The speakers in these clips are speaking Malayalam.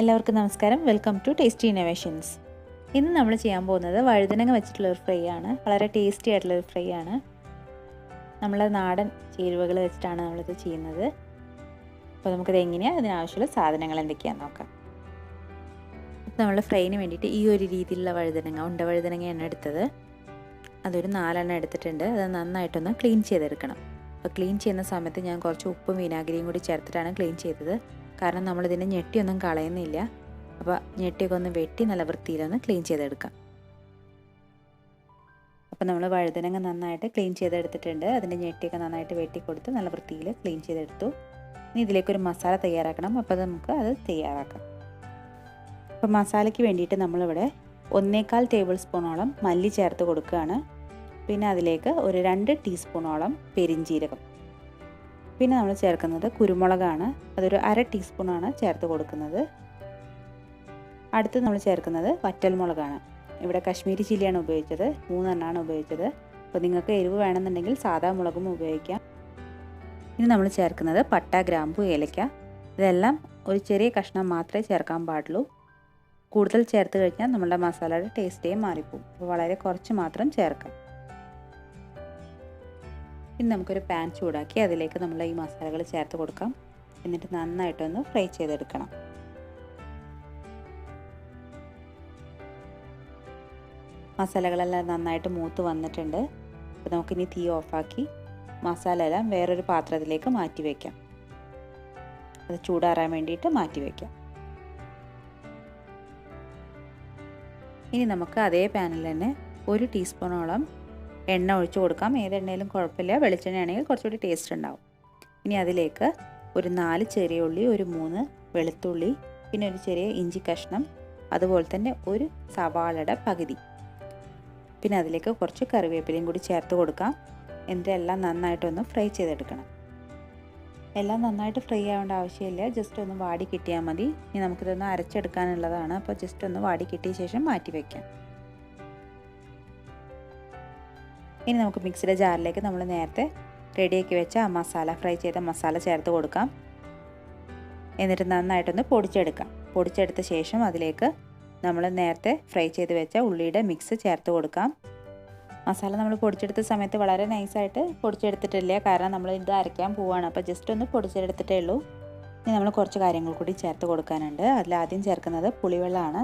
എല്ലാവർക്കും നമസ്കാരം. Welcome to tasty innovations. ഇന്ന് നമ്മൾ ചെയ്യാൻ പോകുന്നത് വഴുതനങ്ങ വെച്ചിട്ടുള്ളൊരു ഫ്രൈ ആണ്. വളരെ ടേസ്റ്റി ആയിട്ടുള്ളൊരു ഫ്രൈ ആണ്. നമ്മൾ നാടൻ ചേരുവകൾ വെച്ചിട്ടാണ് നമ്മളിത് ചെയ്യുന്നത്. അപ്പോൾ നമുക്കിത് എങ്ങനെയാണ്, അതിനാവശ്യമുള്ള സാധനങ്ങൾ എന്തൊക്കെയാണെന്ന് നോക്കാം. അപ്പോൾ നമ്മൾ ഫ്രൈന് വേണ്ടിയിട്ട് ഈ ഒരു രീതിയിലുള്ള ഉണ്ട വഴുതനങ്ങയാണ് എടുത്തത്. അതൊരു 4 എണ്ണം എടുത്തിട്ടുണ്ട്. അത് നന്നായിട്ടൊന്ന് ക്ലീൻ ചെയ്തെടുക്കണം. അപ്പോൾ ക്ലീൻ ചെയ്യുന്ന സമയത്ത് ഞാൻ കുറച്ച് ഉപ്പും വിനാഗിരിയും കൂടി ചേർത്തിട്ടാണ് ക്ലീൻ ചെയ്തത്. കാരണം നമ്മളിതിൻ്റെ ഞെട്ടിയൊന്നും കളയുന്നില്ല. അപ്പോൾ ഞെട്ടിയൊക്കെ ഒന്ന് വെട്ടി നല്ല വൃത്തിയിലൊന്ന് ക്ലീൻ ചെയ്തെടുക്കാം. അപ്പോൾ നമ്മൾ വഴുതനങ്ങ നന്നായിട്ട് ക്ലീൻ ചെയ്തെടുത്തിട്ടുണ്ട്. അതിൻ്റെ ഞെട്ടിയൊക്കെ നന്നായിട്ട് വെട്ടിക്കൊടുത്ത് നല്ല വൃത്തിയിൽ ക്ലീൻ ചെയ്തെടുത്തു. ഇനി ഇതിലേക്കൊരു മസാല തയ്യാറാക്കണം. അപ്പോൾ നമുക്ക് അത് തയ്യാറാക്കാം. അപ്പോൾ മസാലയ്ക്ക് വേണ്ടിയിട്ട് നമ്മളിവിടെ 1.25 ടേബിൾ സ്പൂണോളം മല്ലി ചേർത്ത് കൊടുക്കുകയാണ്. പിന്നെ അതിലേക്ക് ഒരു 2 ടീസ്പൂണോളം പെരിഞ്ജീരകം. പിന്നെ നമ്മൾ ചേർക്കുന്നത് കുരുമുളകാണ്. അതൊരു 1/2 ടീസ്പൂണാണ് ചേർത്ത് കൊടുക്കുന്നത്. അടുത്ത് നമ്മൾ ചേർക്കുന്നത് വറ്റൽമുളകാണ്. ഇവിടെ കശ്മീരി ചില്ലിയാണ് ഉപയോഗിച്ചത്. 3 എണ്ണമാണ് ഉപയോഗിച്ചത്. അപ്പോൾ നിങ്ങൾക്ക് എരിവ് വേണമെന്നുണ്ടെങ്കിൽ സാധാ മുളകും ഉപയോഗിക്കാം. ഇനി നമ്മൾ ചേർക്കുന്നത് പട്ട, ഗ്രാമ്പു, ഏലക്ക. ഇതെല്ലാം ഒരു ചെറിയ കഷ്ണം മാത്രമേ ചേർക്കാൻ പാടുള്ളൂ. കൂടുതൽ ചേർത്ത് കഴിഞ്ഞാൽ നമ്മുടെ മസാലയുടെ ടേസ്റ്റേ മാറിപ്പോകും. അപ്പോൾ വളരെ കുറച്ച് മാത്രം ചേർക്കാം. ഇനി നമുക്കൊരു പാൻ ചൂടാക്കി അതിലേക്ക് നമ്മൾ ഈ മസാലകൾ ചേർത്ത് കൊടുക്കാം. എന്നിട്ട് നന്നായിട്ടൊന്ന് ഫ്രൈ ചെയ്തെടുക്കണം. മസാലകളെല്ലാം നന്നായിട്ട് മൂത്ത് വന്നിട്ടുണ്ട്. അപ്പോൾ നമുക്കിനി തീ ഓഫാക്കി മസാല എല്ലാം വേറൊരു പാത്രത്തിലേക്ക് മാറ്റി വയ്ക്കാം. അത് ചൂടാറാൻ വേണ്ടിയിട്ട് മാറ്റി വയ്ക്കാം. ഇനി നമുക്ക് അതേ പാനിൽ തന്നെ 1 ടീസ്പൂണോളം എണ്ണ ഒഴിച്ച് കൊടുക്കാം. ഏത് എണ്ണയിലും കുഴപ്പമില്ല. വെളിച്ചെണ്ണ ആണെങ്കിൽ കുറച്ചുകൂടി ടേസ്റ്റ് ഉണ്ടാവും. ഇനി അതിലേക്ക് ഒരു 4 ചെറിയ ഉള്ളി, ഒരു 3 വെളുത്തുള്ളി, പിന്നെ ഒരു ചെറിയ ഇഞ്ചി കഷ്ണം, അതുപോലെ തന്നെ ഒരു സവാളയുടെ പകുതി, പിന്നെ അതിലേക്ക് കുറച്ച് കറിവേപ്പിലയും കൂടി ചേർത്ത് കൊടുക്കാം. എന്നിട്ട് എല്ലാം നന്നായിട്ടൊന്ന് ഫ്രൈ ചെയ്തെടുക്കണം. എല്ലാം നന്നായിട്ട് ഫ്രൈ ആവേണ്ട ആവശ്യമില്ല. ജസ്റ്റ് ഒന്ന് വാടി കിട്ടിയാൽ മതി. ഇനി നമുക്കിതൊന്ന് അരച്ചെടുക്കാനുള്ളതാണ്. അപ്പോൾ ജസ്റ്റ് ഒന്ന് വാടി കിട്ടിയ ശേഷം മാറ്റി വയ്ക്കാം. ഇനി നമുക്ക് മിക്സിയുടെ ജാറിലേക്ക് നമ്മൾ നേരത്തെ റെഡിയാക്കി വെച്ച ആ മസാല, ഫ്രൈ ചെയ്ത മസാല ചേർത്ത് കൊടുക്കാം. എന്നിട്ട് നന്നായിട്ടൊന്ന് പൊടിച്ചെടുക്കാം. പൊടിച്ചെടുത്ത ശേഷം അതിലേക്ക് നമ്മൾ നേരത്തെ ഫ്രൈ ചെയ്ത് വെച്ച ഉള്ളിയുടെ മിക്സ് ചേർത്ത് കൊടുക്കാം. മസാല നമ്മൾ പൊടിച്ചെടുത്ത സമയത്ത് വളരെ നൈസായിട്ട് പൊടിച്ചെടുത്തിട്ടില്ല. കാരണം നമ്മൾ ഇത് അരയ്ക്കാൻ പോവുകയാണ്. അപ്പോൾ ജസ്റ്റ് ഒന്ന് പൊടിച്ചെടുത്തിട്ടേ ഉള്ളൂ. ഇനി നമ്മൾ കുറച്ച് കാര്യങ്ങൾ കൂടി ചേർത്ത് കൊടുക്കാനുണ്ട്. അതിലാദ്യം ചേർക്കുന്നത് പുളിവെള്ളമാണ്.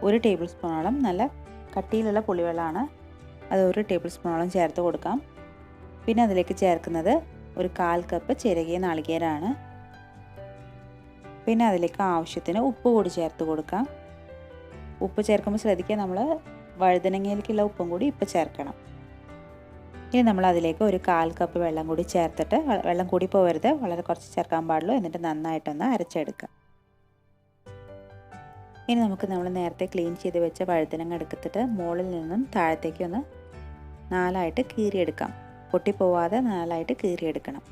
1 ടേബിൾ സ്പൂണോളം നല്ല കട്ടിയിലുള്ള പുളിവെള്ളമാണ്. അത് 1 ടേബിൾ സ്പൂണോളം ചേർത്ത് കൊടുക്കാം. പിന്നെ അതിലേക്ക് ചേർക്കുന്നത് ഒരു 1/4 കപ്പ് ചിരകിയ നാളികേരമാണ്. പിന്നെ അതിലേക്ക് ആവശ്യത്തിന് ഉപ്പ് കൂടി ചേർത്ത് കൊടുക്കാം. ഉപ്പ് ചേർക്കുമ്പോൾ ശ്രദ്ധിക്കുക, നമ്മൾ വഴുതനങ്ങയിലേക്കുള്ള ഉപ്പും കൂടി ഇപ്പോൾ ചേർക്കണം. ഇനി നമ്മൾ അതിലേക്ക് ഒരു 1/4 കപ്പ് വെള്ളം കൂടി ചേർത്തിട്ട്, വെള്ളം കൂടി പോകരുത്, വളരെ കുറച്ച് ചേർക്കാൻ പാടുള്ളൂ. എന്നിട്ട് നന്നായിട്ടൊന്ന് അരച്ചെടുക്കുക. ഇനി നമുക്ക് നമ്മൾ നേരത്തെ ക്ലീൻ ചെയ്ത് വെച്ച വഴുതനങ്ങ എടുത്തിട്ട് മുകളിൽ നിന്നും താഴത്തേക്ക് ഒന്ന് 4ആയിട്ട് കീറിയെടുക്കാം. പൊട്ടിപ്പോവാതെ 4ആയിട്ട് കീറിയെടുക്കണം.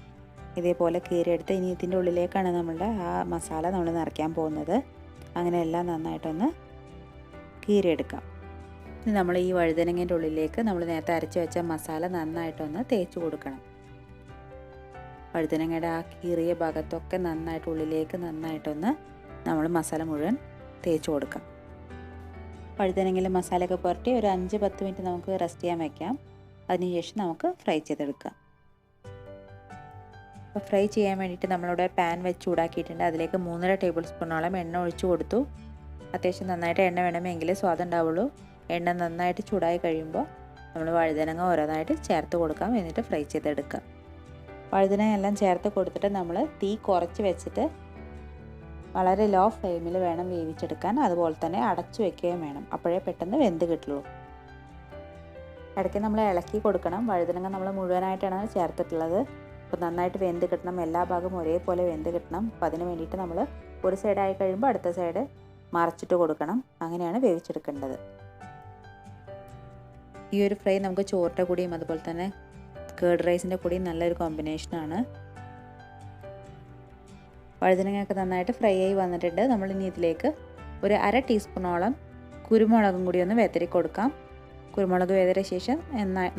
ഇതേപോലെ കീറിയെടുത്ത് ഇനി ഇതിൻ്റെ ഉള്ളിലേക്കാണ് നമ്മളുടെ ആ മസാല നമ്മൾ നിറയ്ക്കാൻ പോകുന്നത്. അങ്ങനെ എല്ലാം നന്നായിട്ടൊന്ന് കീറിയെടുക്കാം. ഇനി നമ്മൾ ഈ വഴുതനങ്ങേൻ്റെ ഉള്ളിലേക്ക് നമ്മൾ നേരത്തെ അരച്ച് വെച്ച മസാല നന്നായിട്ടൊന്ന് തേച്ച് കൊടുക്കണം. വഴുതനങ്ങയുടെ ആ കീറിയ ഭാഗത്തൊക്കെ നന്നായിട്ട് ഉള്ളിലേക്ക് നന്നായിട്ടൊന്ന് നമ്മൾ മസാല മുഴുവൻ തേച്ച് കൊടുക്കാം. വഴുതനങ്ങയിൽ മസാലയൊക്കെ പുരട്ടി ഒരു 5-10 മിനിറ്റ് നമുക്ക് റെസ്റ്റ് ചെയ്യാൻ വയ്ക്കാം. അതിനുശേഷം നമുക്ക് ഫ്രൈ ചെയ്തെടുക്കാം. അപ്പോൾ ഫ്രൈ ചെയ്യാൻ വേണ്ടിയിട്ട് നമ്മളിവിടെ പാൻ വെച്ച് ചൂടാക്കിയിട്ടുണ്ട്. അതിലേക്ക് 3.5 ടേബിൾ സ്പൂണോളം എണ്ണ ഒഴിച്ച് കൊടുത്തു. അത്യാവശ്യം നന്നായിട്ട് എണ്ണ വേണമെങ്കിൽ സ്വാദം ഉണ്ടാവുള്ളൂ. എണ്ണ നന്നായിട്ട് ചൂടായി കഴിയുമ്പോൾ നമ്മൾ വഴുതനങ്ങ ഓരോന്നായിട്ട് ചേർത്ത് കൊടുക്കാം. എന്നിട്ട് ഫ്രൈ ചെയ്തെടുക്കാം. വഴുതനങ്ങ എല്ലാം ചേർത്ത് കൊടുത്തിട്ട് നമ്മൾ തീ കുറച്ച് വെച്ചിട്ട് വളരെ ലോ ഫ്ലെയിമിൽ വേണം വേവിച്ചെടുക്കാൻ. അതുപോലെ തന്നെ അടച്ചു വെക്കുകയും വേണം. അപ്പോഴേ പെട്ടെന്ന് വെന്ത് കിട്ടുള്ളൂ. ഇടയ്ക്ക് നമ്മൾ ഇളക്കി കൊടുക്കണം. വഴുതനങ്ങ നമ്മൾ മുഴുവനായിട്ടാണ് ചേർത്തിട്ടുള്ളത്. അപ്പോൾ നന്നായിട്ട് വെന്ത് കിട്ടണം. എല്ലാ ഭാഗവും ഒരേപോലെ വെന്ത് കിട്ടണം. അപ്പോൾ അതിന് വേണ്ടിയിട്ട് നമ്മൾ ഒരു സൈഡായി കഴിയുമ്പോൾ അടുത്ത സൈഡ് മറച്ചിട്ട് കൊടുക്കണം. അങ്ങനെയാണ് വേവിച്ചെടുക്കേണ്ടത്. ഈ ഒരു ഫ്രൈ നമുക്ക് ചോറിൻ്റെ കൂടിയും അതുപോലെ തന്നെ കേർഡ് റൈസിൻ്റെ കൂടിയും നല്ലൊരു കോമ്പിനേഷനാണ്. വഴുതനങ്ങയൊക്കെ നന്നായിട്ട് ഫ്രൈ ആയി വന്നിട്ടുണ്ട്. നമ്മളിനി ഇതിലേക്ക് ഒരു 1/2 ടീസ്പൂണോളം കുരുമുളകും കൂടി ഒന്ന് വെതറി കൊടുക്കാം. കുരുമുളക് വെതറിയ ശേഷം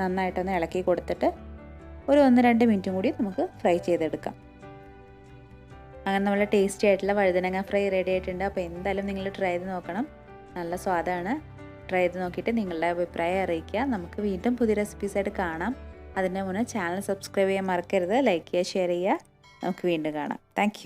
നന്നായിട്ടൊന്ന് ഇളക്കി കൊടുത്തിട്ട് ഒരു 1-2 മിനിറ്റും കൂടി നമുക്ക് ഫ്രൈ ചെയ്തെടുക്കാം. അങ്ങനെ നമ്മുടെ ടേസ്റ്റി ആയിട്ടുള്ള വഴുതനങ്ങ ഫ്രൈ റെഡി ആയിട്ടുണ്ട്. അപ്പോൾ എന്തായാലും നിങ്ങൾ ട്രൈ ചെയ്ത് നോക്കണം. നല്ല സ്വാദാണ്. ട്രൈ ചെയ്ത് നോക്കിയിട്ട് നിങ്ങളുടെ അഭിപ്രായം അറിയിക്കുക. നമുക്ക് വീണ്ടും പുതിയ റെസിപ്പീസായിട്ട് കാണാം. അതിന് മുന്നേ ചാനൽ സബ്സ്ക്രൈബ് ചെയ്യാൻ മറക്കരുത്. ലൈക്ക് ചെയ്യുക, ഷെയർ ചെയ്യുക. നമുക്ക് വീണ്ടും കാണാം. താങ്ക്